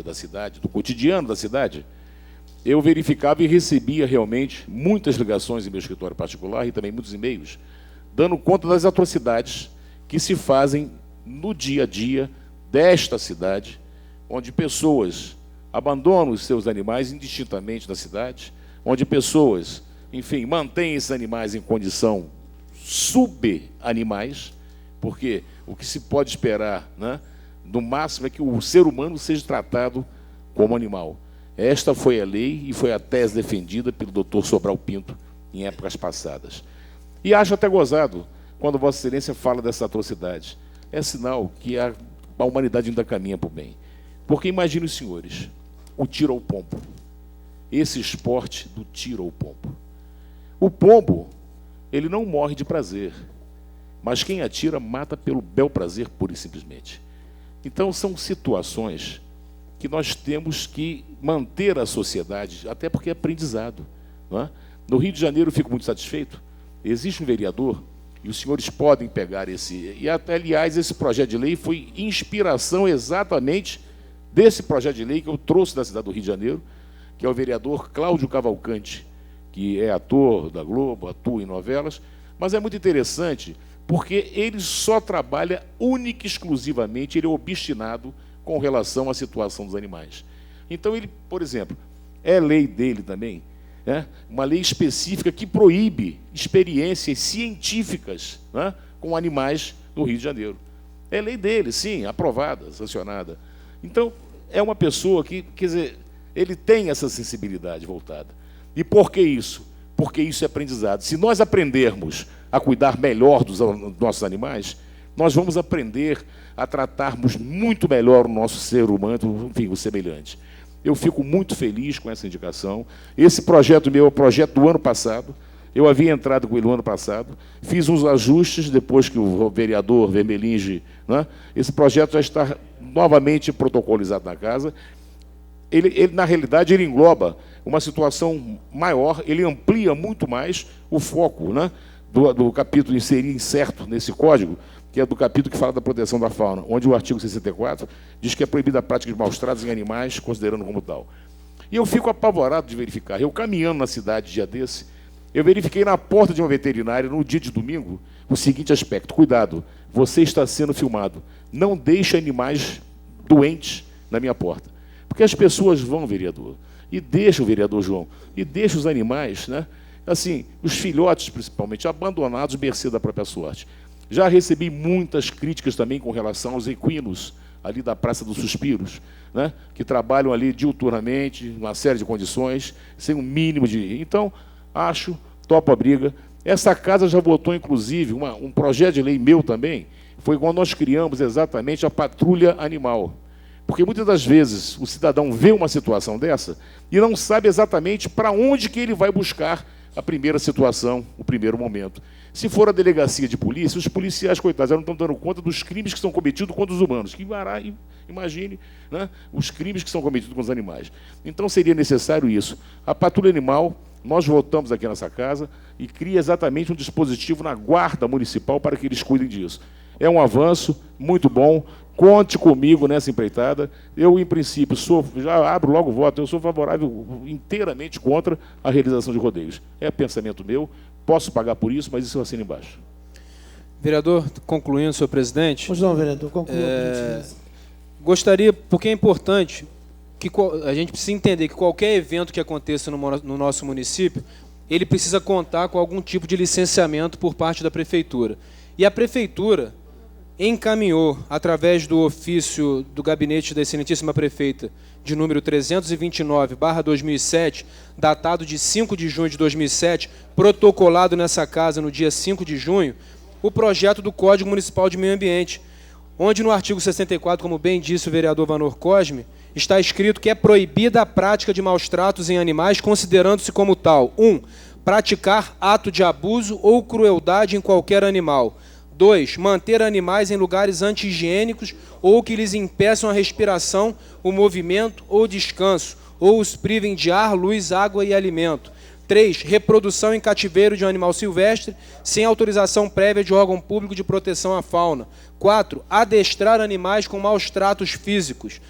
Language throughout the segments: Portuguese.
da cidade, do cotidiano da cidade, eu verificava e recebia realmente muitas ligações em meu escritório particular e também muitos e-mails, dando conta das atrocidades que se fazem no dia a dia desta cidade, onde pessoas abandonam os seus animais indistintamente na cidade, onde pessoas, enfim, mantêm esses animais em condição subanimais, porque o que se pode esperar, né, no máximo é que o ser humano seja tratado como animal. Esta foi a lei e foi a tese defendida pelo Dr. Sobral Pinto em épocas passadas. E acho até gozado quando Vossa Excelência fala dessa atrocidade. É sinal que a humanidade ainda caminha para o bem. Porque imagine os senhores, o tiro ao pombo. Esse esporte do tiro ao pombo. O pombo, ele não morre de prazer, mas quem atira mata pelo bel prazer, pura e simplesmente. Então, são situações que nós temos que manter a sociedade, até porque é aprendizado. Não é? No Rio de Janeiro, eu fico muito satisfeito. Existe um vereador, e os senhores podem pegar esse... E, aliás, esse projeto de lei foi inspiração exatamente desse projeto de lei que eu trouxe da cidade do Rio de Janeiro, que é o vereador Cláudio Cavalcante, que é ator da Globo, atua em novelas, mas é muito interessante, porque ele só trabalha única e exclusivamente, ele é obstinado com relação à situação dos animais. Então, ele, por exemplo, é lei dele também, uma lei específica que proíbe experiências científicas, né, com animais no Rio de Janeiro. É lei dele, sim, aprovada, sancionada. Então, é uma pessoa que, quer dizer, ele tem essa sensibilidade voltada. E por que isso? Porque isso é aprendizado. Se nós aprendermos a cuidar melhor dos nossos animais, nós vamos aprender a tratarmos muito melhor o nosso ser humano, enfim, o semelhante. Eu fico muito feliz com essa indicação. Esse projeto meu é o projeto do ano passado. Eu havia entrado com ele no ano passado, fiz uns ajustes depois que o vereador Vermelinge, né, esse projeto já está novamente protocolizado na casa. Ele, na realidade, ele engloba uma situação maior, ele amplia muito mais o foco, né, do capítulo incerto nesse código, que é do capítulo que fala da proteção da fauna, onde o artigo 64 diz que é proibida a prática de maus-tratos em animais, considerando como tal. E eu fico apavorado de verificar. Eu, caminhando na cidade dia desse, eu verifiquei na porta de uma veterinária, no dia de domingo, o seguinte aspecto: cuidado, você está sendo filmado, não deixe animais doentes na minha porta. Porque as pessoas vão, vereador, e deixa o vereador João, e deixa os animais, né, assim, os filhotes principalmente, abandonados, mercê da própria sorte. Já recebi muitas críticas também com relação aos equinos, ali da Praça dos Suspiros, né, que trabalham ali diuturnamente, uma série de condições, sem um mínimo de... Então, acho, topo a briga. Essa casa já votou, inclusive, um projeto de lei meu também, foi quando nós criamos exatamente a patrulha animal. Porque muitas das vezes o cidadão vê uma situação dessa e não sabe exatamente para onde que ele vai buscar a primeira situação, o primeiro momento. Se for a delegacia de polícia, os policiais, coitados, não estão dando conta dos crimes que são cometidos contra os humanos. Que imagine, né, os crimes que são cometidos com os animais. Então, seria necessário isso. A patrulha animal, nós votamos aqui nessa casa e cria exatamente um dispositivo na guarda municipal para que eles cuidem disso. É um avanço muito bom. Conte comigo nessa empreitada. Eu, em princípio, já abro logo o voto, eu sou favorável inteiramente contra a realização de rodeios. É pensamento meu, posso pagar por isso, mas isso eu assino embaixo. Vereador, concluindo, senhor presidente. Pois não, vereador, conclua. Gostaria, porque é importante, que a gente precisa entender que qualquer evento que aconteça no nosso município, ele precisa contar com algum tipo de licenciamento por parte da prefeitura. E a prefeitura encaminhou, através do ofício do gabinete da excelentíssima prefeita, de número 329/2007, datado de 5 de junho de 2007, protocolado nessa casa no dia 5 de junho, o projeto do Código Municipal de Meio Ambiente, onde no artigo 64, como bem disse o vereador Vanor Cosme, está escrito que é proibida a prática de maus-tratos em animais, considerando-se como tal: 1. Praticar ato de abuso ou crueldade em qualquer animal. 2. Manter animais em lugares anti-higiênicos ou que lhes impeçam a respiração, o movimento ou descanso, ou os privem de ar, luz, água e alimento. 3. Reprodução em cativeiro de um animal silvestre, sem autorização prévia de órgão público de proteção à fauna. 4. Adestrar animais com maus tratos físicos.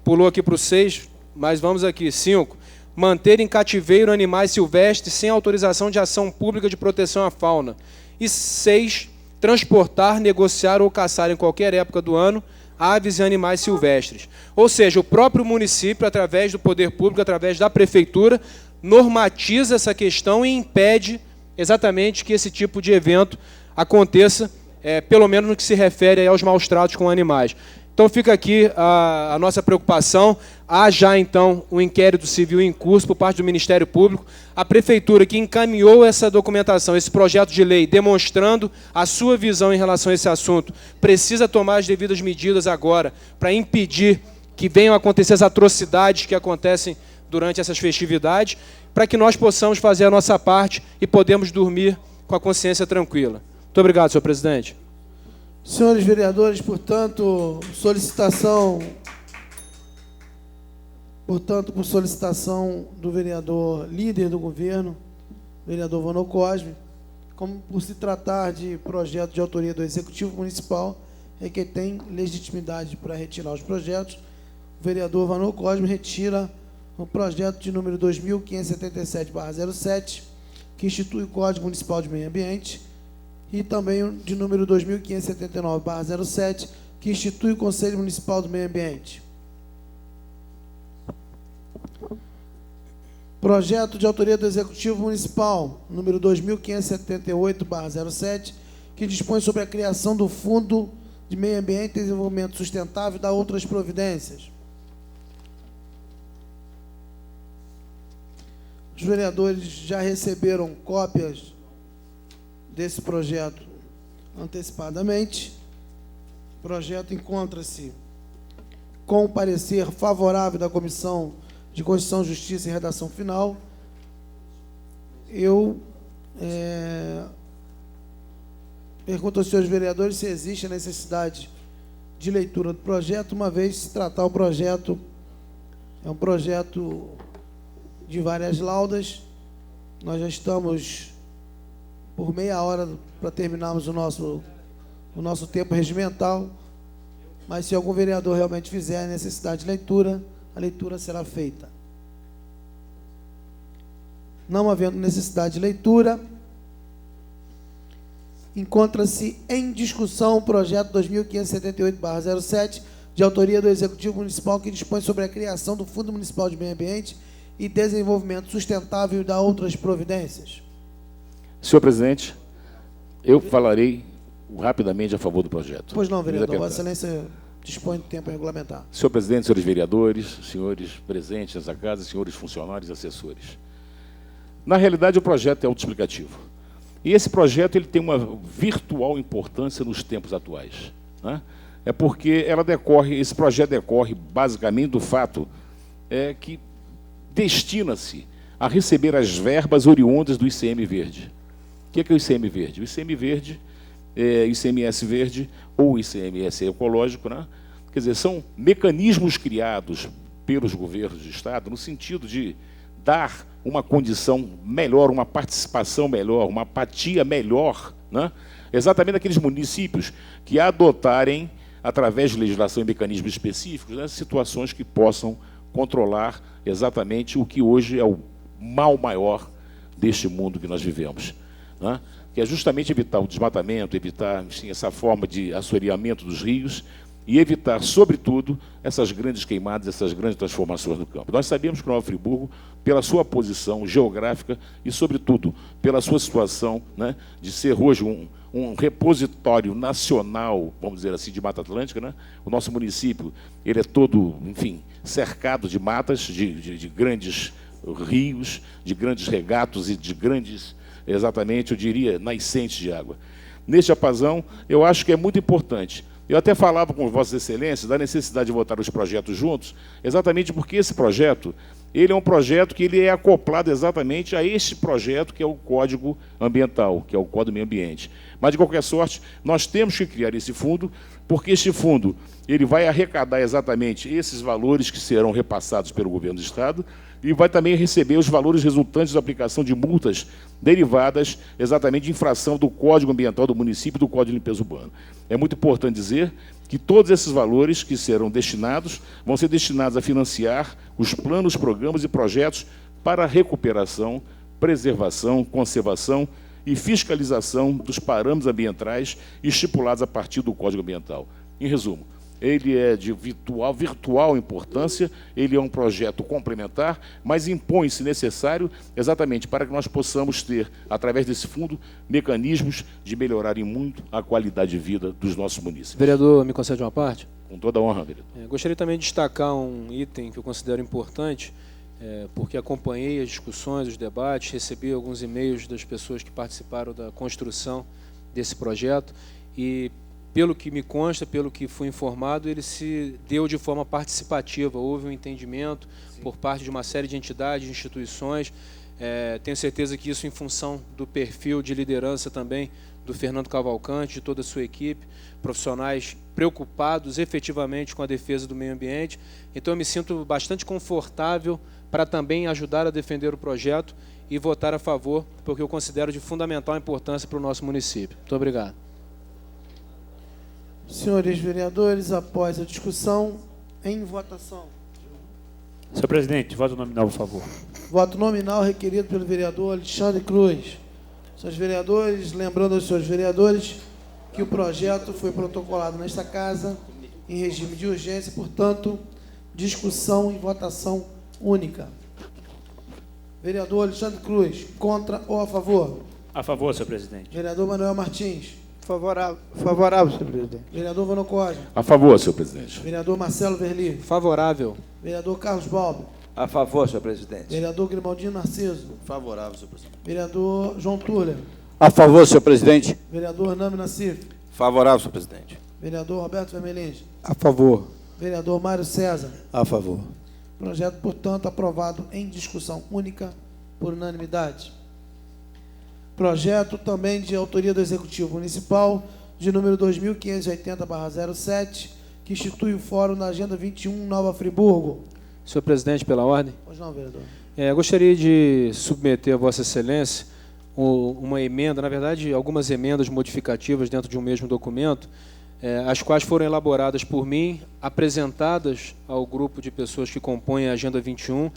pulou aqui para o 6, mas vamos aqui, 5. Manter em cativeiro animais silvestres sem autorização de ação pública de proteção à fauna. E 6. Transportar, negociar ou caçar em qualquer época do ano aves e animais silvestres. Ou seja, o próprio município, através do poder público, através da prefeitura, normatiza essa questão e impede exatamente que esse tipo de evento aconteça, pelo menos no que se refere aos maus tratos com animais. Então fica aqui a nossa preocupação. Há já, então, um inquérito civil em curso por parte do Ministério Público. A Prefeitura que encaminhou essa documentação, esse projeto de lei, demonstrando a sua visão em relação a esse assunto, precisa tomar as devidas medidas agora para impedir que venham a acontecer as atrocidades que acontecem durante essas festividades, para que nós possamos fazer a nossa parte e podemos dormir com a consciência tranquila. Muito obrigado, senhor presidente. Senhores vereadores, portanto, por solicitação do vereador líder do governo, vereador Vano Cosme, como por se tratar de projeto de autoria do Executivo Municipal, que tem legitimidade para retirar os projetos, o vereador Vano Cosme retira o projeto de número 2577/07, que institui o Código Municipal de Meio Ambiente, e também o de número 2579/07, que institui o Conselho Municipal do Meio Ambiente. Projeto de autoria do Executivo Municipal, número 2578/07, que dispõe sobre a criação do Fundo de Meio Ambiente e Desenvolvimento Sustentável e da outras providências. Os vereadores já receberam cópias desse projeto antecipadamente. O projeto encontra-se com o parecer favorável da Comissão de Constituição, Justiça e Redação Final. Eu pergunto aos senhores vereadores se existe a necessidade de leitura do projeto, uma vez se tratar o projeto, é um projeto de várias laudas. Nós já estamos por meia hora para terminarmos o nosso tempo regimental, mas se algum vereador realmente fizer a necessidade de leitura, a leitura será feita. Não havendo necessidade de leitura, encontra-se em discussão o projeto 2578/07, de autoria do Executivo Municipal, que dispõe sobre a criação do Fundo Municipal de Meio Ambiente e Desenvolvimento Sustentável e da outras providências. Senhor presidente, eu falarei rapidamente a favor do projeto. Pois não, vereador. Vossa Excelência dispõe de tempo regulamentar. Senhor presidente, senhores vereadores, senhores presentes nessa casa, senhores funcionários e assessores. Na realidade, o projeto é autoexplicativo. E esse projeto ele tem uma virtual importância nos tempos atuais, né? É porque esse projeto decorre basicamente do fato que destina-se a receber as verbas oriundas do ICM Verde. O que é o ICM Verde? O ICM Verde, ICMS Verde ou ICMS Ecológico, né? Quer dizer, são mecanismos criados pelos governos de Estado no sentido de dar uma condição melhor, uma participação melhor, uma apatia melhor, né? Exatamente aqueles municípios que adotarem, através de legislação e mecanismos específicos, né, situações que possam controlar exatamente o que hoje é o mal maior deste mundo que nós vivemos, né? Que é justamente evitar o desmatamento, evitar, enfim, essa forma de assoreamento dos rios e evitar, sobretudo, essas grandes queimadas, essas grandes transformações do campo. Nós sabemos que Nova Friburgo, pela sua posição geográfica e, sobretudo, pela sua situação, né, de ser hoje um repositório nacional, vamos dizer assim, de Mata Atlântica, né? O nosso município ele é todo, enfim, cercado de matas, de grandes rios, de grandes regatos e de grandes, exatamente, eu diria, nascentes de água. Neste apazão, eu acho que é muito importante. Eu até falava com Vossas Excelências da necessidade de votar os projetos juntos, exatamente porque esse projeto, ele é um projeto que ele é acoplado exatamente a este projeto que é o Código Ambiental, que é o Código do Meio Ambiente. Mas, de qualquer sorte, nós temos que criar esse fundo, porque este fundo ele vai arrecadar exatamente esses valores que serão repassados pelo governo do Estado e vai também receber os valores resultantes da aplicação de multas derivadas exatamente de infração do Código Ambiental do município e do Código de Limpeza Urbana. É muito importante dizer que que todos esses valores que serão destinados vão ser destinados a financiar os planos, programas e projetos para a recuperação, preservação, conservação e fiscalização dos parâmetros ambientais estipulados a partir do Código Ambiental. Em resumo, ele é de virtual importância, ele é um projeto complementar, mas impõe, se necessário, exatamente para que nós possamos ter, através desse fundo, mecanismos de melhorarem muito a qualidade de vida dos nossos munícipes. Vereador, me concede uma parte? Com toda a honra, vereador. Gostaria também de destacar um item que eu considero importante, porque acompanhei as discussões, os debates, recebi alguns e-mails das pessoas que participaram da construção desse projeto e, pelo que me consta, pelo que fui informado, ele se deu de forma participativa, houve um entendimento por parte de uma série de entidades, de instituições. Tenho certeza que isso em função do perfil de liderança também do Fernando Cavalcante, de toda a sua equipe, profissionais preocupados efetivamente com a defesa do meio ambiente. Então eu me sinto bastante confortável para também ajudar a defender o projeto e votar a favor, porque eu considero de fundamental importância para o nosso município. Muito obrigado. Senhores vereadores, após a discussão, em votação. Senhor presidente, voto nominal, por favor. Voto nominal requerido pelo vereador Alexandre Cruz. Senhores vereadores, lembrando aos senhores vereadores que o projeto foi protocolado nesta casa em regime de urgência, portanto, discussão e votação única. Vereador Alexandre Cruz, contra ou a favor? A favor, senhor presidente. Vereador Manuel Martins. Favorável, senhor presidente. Vereador Vano Costa. A favor, senhor presidente. Vereador Marcelo Verli. Favorável. Vereador Carlos Balbi. A favor, senhor presidente. Vereador Grimaldino Narciso. Favorável, senhor presidente. Vereador João Túlio. A favor, senhor presidente. Vereador Nami Nassif. Favorável, senhor presidente. Vereador Roberto Vermelins. A favor. Vereador Mário César. A favor. Projeto, portanto, aprovado em discussão única por unanimidade. Projeto também de autoria do Executivo Municipal, de número 2580/07, que institui o Fórum na Agenda 21, Nova Friburgo. Senhor presidente, pela ordem. Pois não, vereador. Gostaria de submeter a Vossa Excelência uma emenda, na verdade, algumas emendas modificativas dentro de um mesmo documento, as quais foram elaboradas por mim, apresentadas ao grupo de pessoas que compõem a Agenda 21,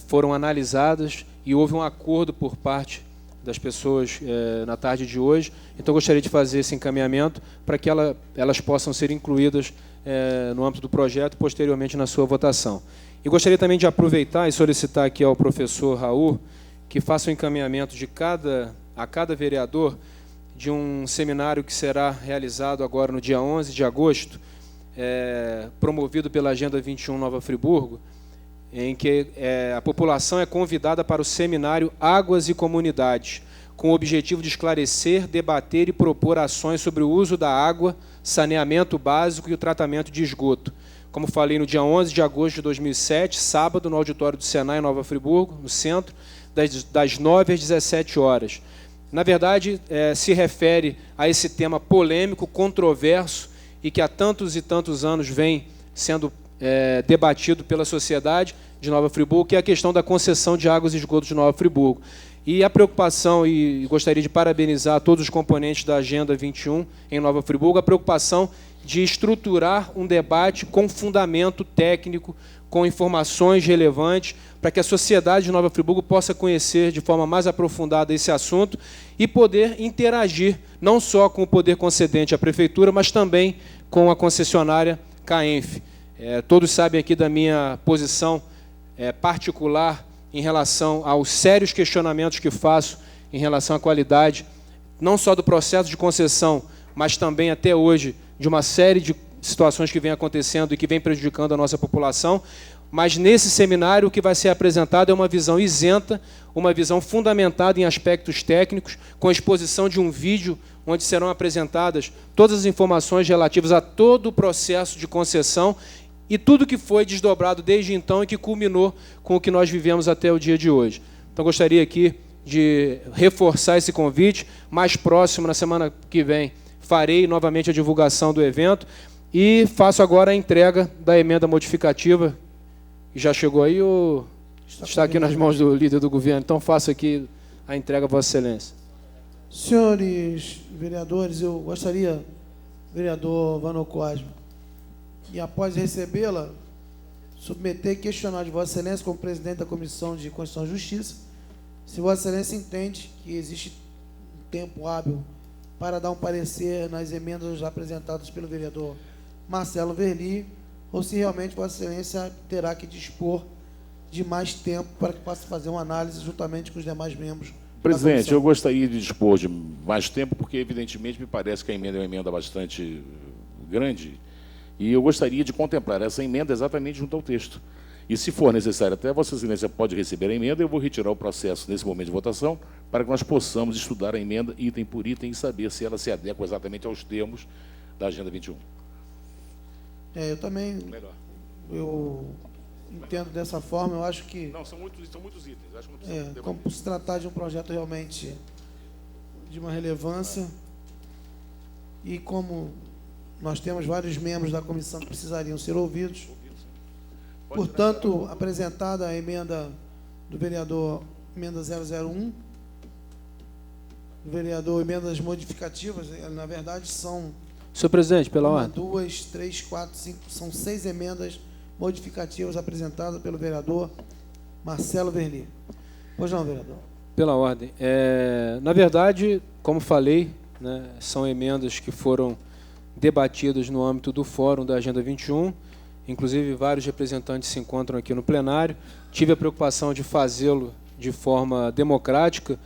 foram analisadas e houve um acordo por parte das pessoas na tarde de hoje. Então, gostaria de fazer esse encaminhamento para que elas possam ser incluídas no âmbito do projeto e, posteriormente, na sua votação. E gostaria também de aproveitar e solicitar aqui ao professor Raul que faça o encaminhamento a cada vereador de um seminário que será realizado agora no dia 11 de agosto, promovido pela Agenda 21 Nova Friburgo, em que a população é convidada para o seminário Águas e Comunidades, com o objetivo de esclarecer, debater e propor ações sobre o uso da água, saneamento básico e o tratamento de esgoto. Como falei, no dia 11 de agosto de 2007, sábado, no auditório do Senai, em Nova Friburgo, no centro, das 9 às 17 horas. Na verdade, se refere a esse tema polêmico, controverso, e que há tantos e tantos anos vem sendo debatido pela sociedade de Nova Friburgo, que é a questão da concessão de águas e esgotos de Nova Friburgo. E a preocupação, e gostaria de parabenizar todos os componentes da Agenda 21 em Nova Friburgo, a preocupação de estruturar um debate com fundamento técnico, com informações relevantes, para que a sociedade de Nova Friburgo possa conhecer de forma mais aprofundada esse assunto e poder interagir, não só com o poder concedente, a Prefeitura, mas também com a concessionária CAENF. Todos sabem aqui da minha posição particular em relação aos sérios questionamentos que faço em relação à qualidade, não só do processo de concessão, mas também, até hoje, de uma série de situações que vem acontecendo e que vem prejudicando a nossa população. Mas, nesse seminário, o que vai ser apresentado é uma visão isenta, uma visão fundamentada em aspectos técnicos, com a exposição de um vídeo onde serão apresentadas todas as informações relativas a todo o processo de concessão e tudo que foi desdobrado desde então e que culminou com o que nós vivemos até o dia de hoje. Então, gostaria aqui de reforçar esse convite. Mais próximo, na semana que vem, farei novamente a divulgação do evento e faço agora a entrega da emenda modificativa. Já chegou aí ou está aqui nas mãos do líder do governo? Então, faço aqui a entrega a Vossa Excelência. Senhores vereadores, eu gostaria vereador Vano Cosme. E após recebê-la, submeter e questionar de Vossa Excelência, como presidente da Comissão de Constituição e Justiça, se Vossa Excelência entende que existe um tempo hábil para dar um parecer nas emendas apresentadas pelo vereador Marcelo Verli, ou se realmente Vossa Excelência terá que dispor de mais tempo para que possa fazer uma análise juntamente com os demais membros. Presidente, eu gostaria de dispor de mais tempo, porque, evidentemente, me parece que a emenda é uma emenda bastante grande, e eu gostaria de contemplar essa emenda exatamente junto ao texto. E, se for necessário, até Vossa Excelência pode receber a emenda, eu vou retirar o processo nesse momento de votação, para que nós possamos estudar a emenda item por item e saber se ela se adequa exatamente aos termos da Agenda 21. Eu também eu entendo dessa forma, eu acho que... Não, são muitos itens. Acho que não precisa como se tratar de um projeto realmente de uma relevância, e como nós temos vários membros da comissão que precisariam ser ouvidos, portanto, apresentada a emenda do vereador, emenda 001, do vereador, emendas modificativas, na verdade são... Senhor presidente, pela ordem. 2, 3, 4, 5, são 6 emendas modificativas apresentadas pelo vereador Marcelo Verli. Pois não, vereador. Pela ordem. Na verdade, como falei, né, são emendas que foram debatidas no âmbito do Fórum da Agenda 21, inclusive vários representantes se encontram aqui no plenário. Tive a preocupação de fazê-lo de forma democrática,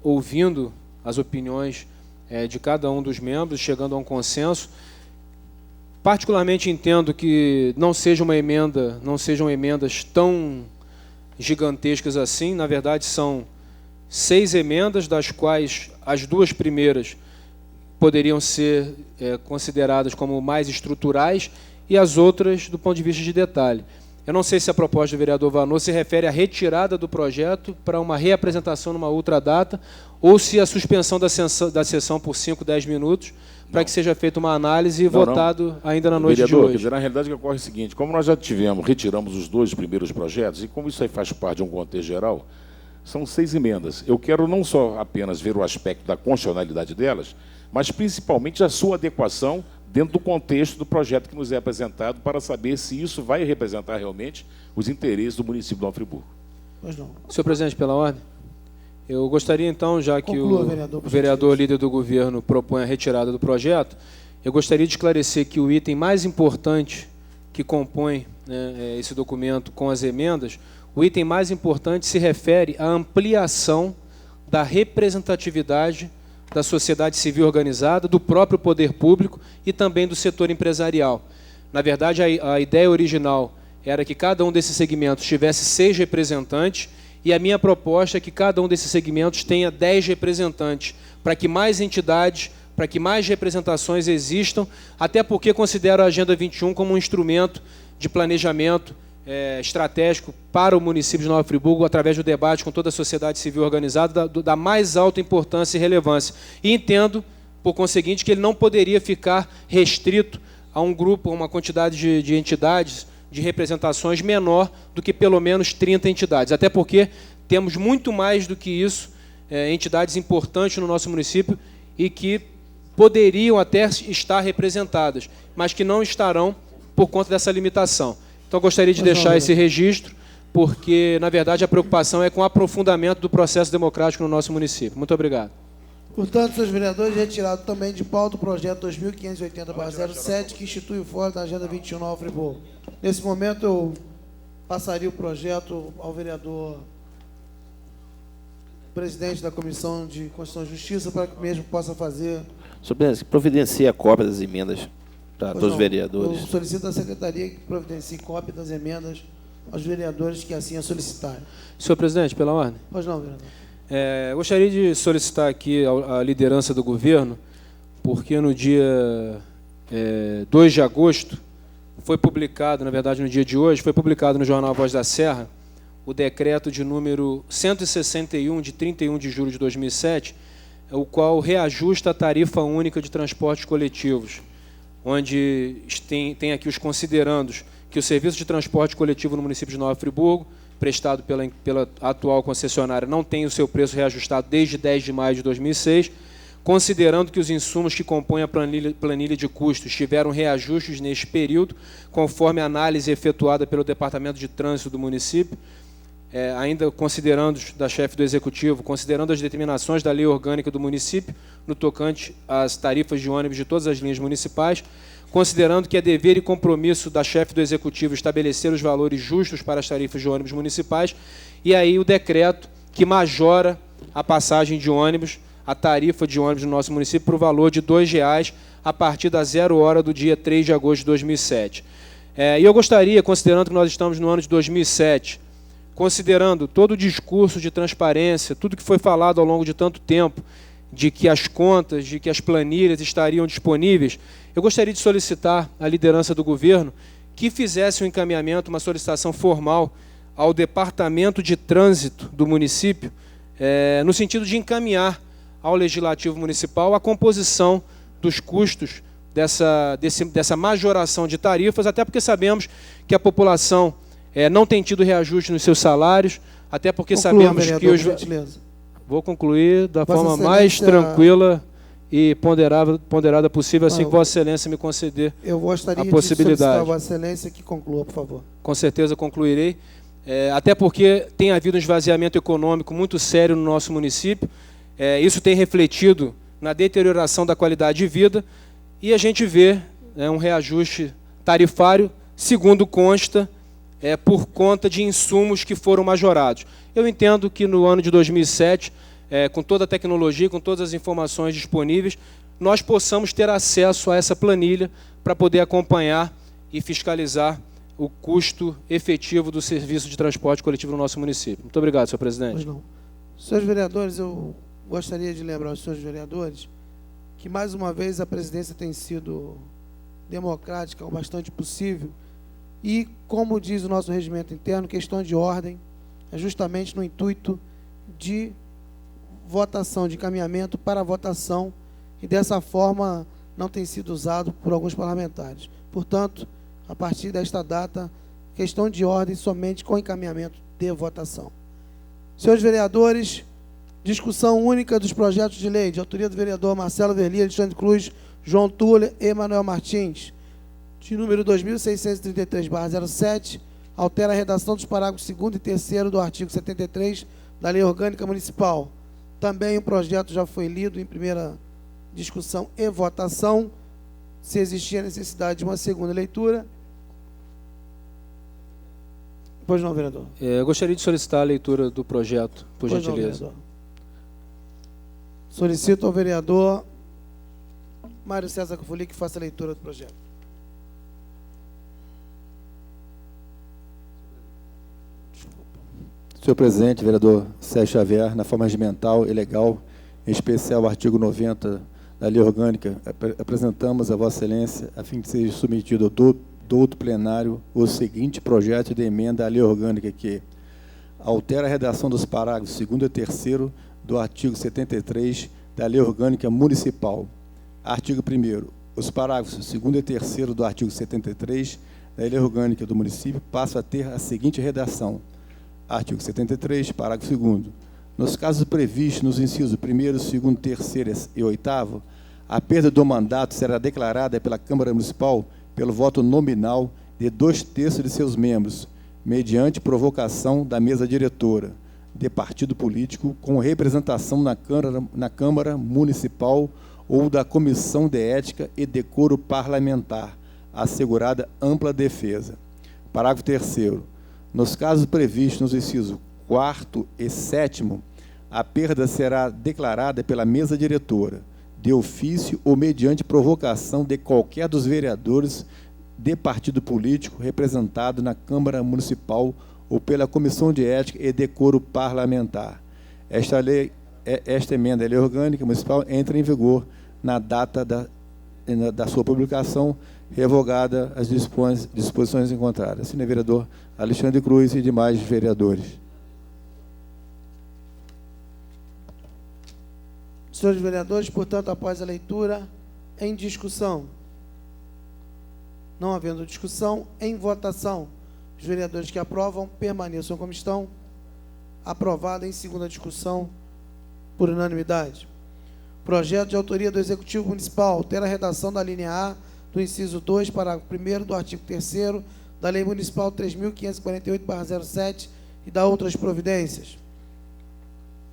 ouvindo as opiniões de cada um dos membros, chegando a um consenso. Particularmente entendo que não sejam emendas tão gigantescas assim. Na verdade, são 6 emendas, das quais as 2 primeiras poderiam ser consideradas como mais estruturais e as outras do ponto de vista de detalhe. Eu não sei se a proposta do vereador Vanô se refere à retirada do projeto para uma reapresentação numa outra data, ou se a suspensão da sessão por 5, 10 minutos, para que seja feita uma análise e votado ainda na noite vereador, de hoje. Na realidade, o que ocorre é o seguinte: como nós já retiramos os 2 primeiros projetos, e como isso aí faz parte de um contexto geral, são 6 emendas. Eu quero não só apenas ver o aspecto da constitucionalidade delas, mas principalmente a sua adequação dentro do contexto do projeto que nos é apresentado, para saber se isso vai representar realmente os interesses do município de Nova Friburgo. Pois não. Senhor presidente, pela ordem, eu gostaria então, já que Conclua, o vereador líder do governo propõe a retirada do projeto, eu gostaria de esclarecer que o item mais importante que compõe, né, esse documento com as emendas, o item mais importante se refere à ampliação da representatividade da sociedade civil organizada, do próprio poder público e também do setor empresarial. Na verdade, a ideia original era que cada um desses segmentos tivesse 6 representantes, e a minha proposta é que cada um desses segmentos tenha 10 representantes, para que mais entidades, para que mais representações existam, até porque considero a Agenda 21 como um instrumento de planejamento estratégico para o município de Nova Friburgo, através do debate com toda a sociedade civil organizada, da mais alta importância e relevância. E entendo, por conseguinte, que ele não poderia ficar restrito a um grupo, a uma quantidade de entidades, de representações menor do que pelo menos 30 entidades. Até porque temos muito mais do que isso, entidades importantes no nosso município e que poderiam até estar representadas, mas que não estarão por conta dessa limitação. Então, eu gostaria de deixar esse registro, porque, na verdade, a preocupação é com o aprofundamento do processo democrático no nosso município. Muito obrigado. Portanto, senhores vereadores, retirado também de pauta o projeto 2580/07, que institui o Fórum da Agenda 21 Nova Friburgo. Nesse momento, eu passaria o projeto ao vereador presidente da Comissão de Constituição e Justiça, para que mesmo possa fazer... Senhor presidente, providencie a cópia das emendas para todos os vereadores. Eu solicito à secretaria que providencie cópia das emendas aos vereadores que assim a solicitarem. Senhor presidente, pela ordem. Pois não, vereador. Gostaria de solicitar aqui a liderança do governo, porque no dia 2 de agosto foi publicado, na verdade no dia de hoje, foi publicado no jornal Voz da Serra, o decreto de número 161, de 31 de julho de 2007, o qual reajusta a tarifa única de transportes coletivos, onde tem aqui os considerandos que o serviço de transporte coletivo no município de Nova Friburgo, prestado pela atual concessionária, não tem o seu preço reajustado desde 10 de maio de 2006, considerando que os insumos que compõem a planilha de custos tiveram reajustes neste período, conforme a análise efetuada pelo Departamento de Trânsito do município, ainda considerando, da chefe do Executivo, considerando as determinações da lei orgânica do município, no tocante às tarifas de ônibus de todas as linhas municipais, considerando que é dever e compromisso da chefe do Executivo estabelecer os valores justos para as tarifas de ônibus municipais, e aí o decreto que majora a passagem de ônibus, a tarifa de ônibus no nosso município, para o valor de R$ 2,00 a partir da 0 hora do dia 3 de agosto de 2007. E eu gostaria, considerando que nós estamos no ano de 2007, considerando todo o discurso de transparência, tudo que foi falado ao longo de tanto tempo, de que as contas, de que as planilhas estariam disponíveis, eu gostaria de solicitar à liderança do governo que fizesse um encaminhamento, uma solicitação formal ao Departamento de Trânsito do município, no sentido de encaminhar ao Legislativo Municipal a composição dos custos dessa majoração de tarifas, até porque sabemos que a população não tem tido reajuste nos seus salários, até porque sabemos que os... Vou concluir da forma mais tranquila e ponderada possível, assim que Vossa Excelência me conceder a possibilidade. Eu gostaria de solicitar a Vossa Excelência que conclua, por favor. Com certeza concluirei, até porque tem havido um esvaziamento econômico muito sério no nosso município, isso tem refletido na deterioração da qualidade de vida, e a gente vê um reajuste tarifário, segundo consta, por conta de insumos que foram majorados. Eu entendo que no ano de 2007, com toda a tecnologia, com todas as informações disponíveis, nós possamos ter acesso a essa planilha para poder acompanhar e fiscalizar o custo efetivo do serviço de transporte coletivo no nosso município. Muito obrigado, senhor presidente. Pois não. Senhores vereadores, eu gostaria de lembrar aos senhores vereadores que, mais uma vez, a presidência tem sido democrática o bastante possível e, como diz o nosso regimento interno, questão de ordem, é justamente no intuito de votação, de encaminhamento para a votação, e dessa forma não tem sido usado por alguns parlamentares. Portanto, a partir desta data, questão de ordem somente com encaminhamento de votação. Senhores vereadores, discussão única dos projetos de lei de autoria do vereador Marcelo Verli, Alexandre Cruz, João Túlio e Emanuel Martins, de número 2633/07, altera a redação dos parágrafos 2º e 3º do artigo 73 da Lei Orgânica Municipal. Também o projeto já foi lido em primeira discussão e votação. Se existir a necessidade de uma segunda leitura. Pois não, vereador? Eu gostaria de solicitar a leitura do projeto, por gentileza. Não, solicito ao vereador Mário César Cufuli que faça a leitura do projeto. Senhor presidente, vereador Sérgio Xavier, na forma regimental e legal, em especial o artigo 90 da Lei Orgânica, apresentamos a Vossa Excelência, a fim de ser submetido do outro plenário, o seguinte projeto de emenda à Lei Orgânica que altera a redação dos parágrafos 2º e 3º do artigo 73 da Lei Orgânica Municipal. Artigo 1º. Os parágrafos 2º e 3º do artigo 73 da Lei Orgânica do município passam a ter a seguinte redação. Artigo 73, parágrafo 2º. Nos casos previstos nos incisos 1º, 2º, 3º e 8º, a perda do mandato será declarada pela Câmara Municipal pelo voto nominal de 2/3 de seus membros, mediante provocação da mesa diretora de partido político com representação na Câmara Municipal ou da Comissão de Ética e Decoro Parlamentar, assegurada ampla defesa. Parágrafo 3º. Nos casos previstos nos incisos 4º e 7º, a perda será declarada pela mesa diretora, de ofício ou mediante provocação de qualquer dos vereadores de partido político representado na Câmara Municipal ou pela Comissão de Ética e Decoro Parlamentar. Esta emenda à Lei Orgânica Municipal entra em vigor na data da sua publicação, revogada as disposições encontradas. Senhor vereador Alexandre Cruz e demais vereadores. Senhores vereadores, portanto, após a leitura, em discussão. Não havendo discussão, em votação. Os vereadores que aprovam permaneçam como estão. Aprovada em segunda discussão por unanimidade. Projeto de autoria do Executivo Municipal, altera a redação da linha A do inciso 2, parágrafo 1º do artigo 3º da Lei Municipal 3.548/07 e dá outras providências.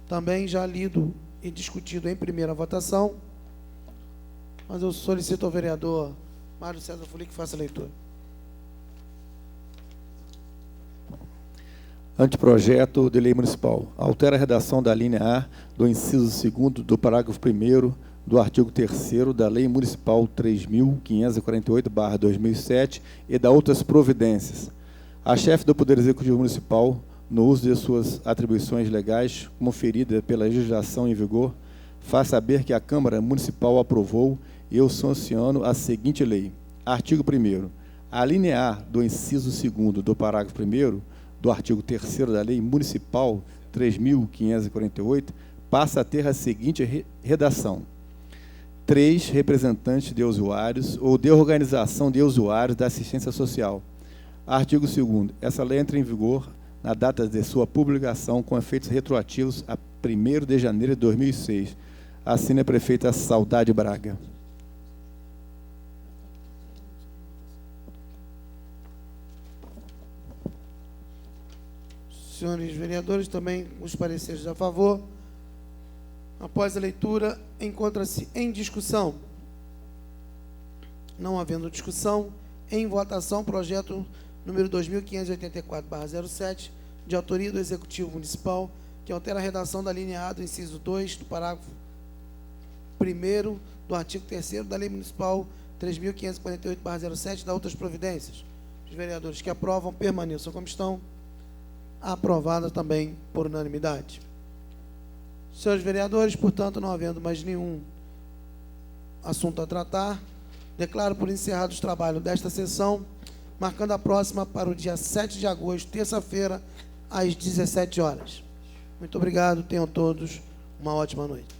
Também já lido e discutido em primeira votação, mas eu solicito ao vereador Mário César Fuli que faça a leitura. Anteprojeto de lei municipal. Altera a redação da linha A do inciso 2º do parágrafo 1º do artigo 3º da Lei Municipal 3.548/2007 e dá outras providências. A chefe do Poder Executivo Municipal, no uso de suas atribuições legais, conferida pela legislação em vigor, faz saber que a Câmara Municipal aprovou e eu sanciono a seguinte lei. Artigo 1º. A linha A do inciso 2º do parágrafo 1º do artigo 3º da Lei Municipal 3.548 passa a ter a seguinte redação: 3 representantes de usuários ou de organização de usuários da assistência social. Artigo 2º. Essa lei entra em vigor na data de sua publicação com efeitos retroativos a 1º de janeiro de 2006. Assina a prefeita Saudade Braga. Senhores vereadores, também os pareceres a favor. Após a leitura, encontra-se em discussão. Não havendo discussão, em votação, projeto número 2584/07, de autoria do Executivo Municipal, que altera a redação da linha A do inciso 2 do parágrafo 1º do artigo 3º da Lei Municipal 3.548/07, da outras providências. Os vereadores que aprovam permaneçam como estão. Aprovada também por unanimidade. Senhores vereadores, portanto, não havendo mais nenhum assunto a tratar, declaro por encerrados os trabalhos desta sessão, marcando a próxima para o dia 7 de agosto, terça-feira, às 17 horas. Muito obrigado, tenham todos uma ótima noite.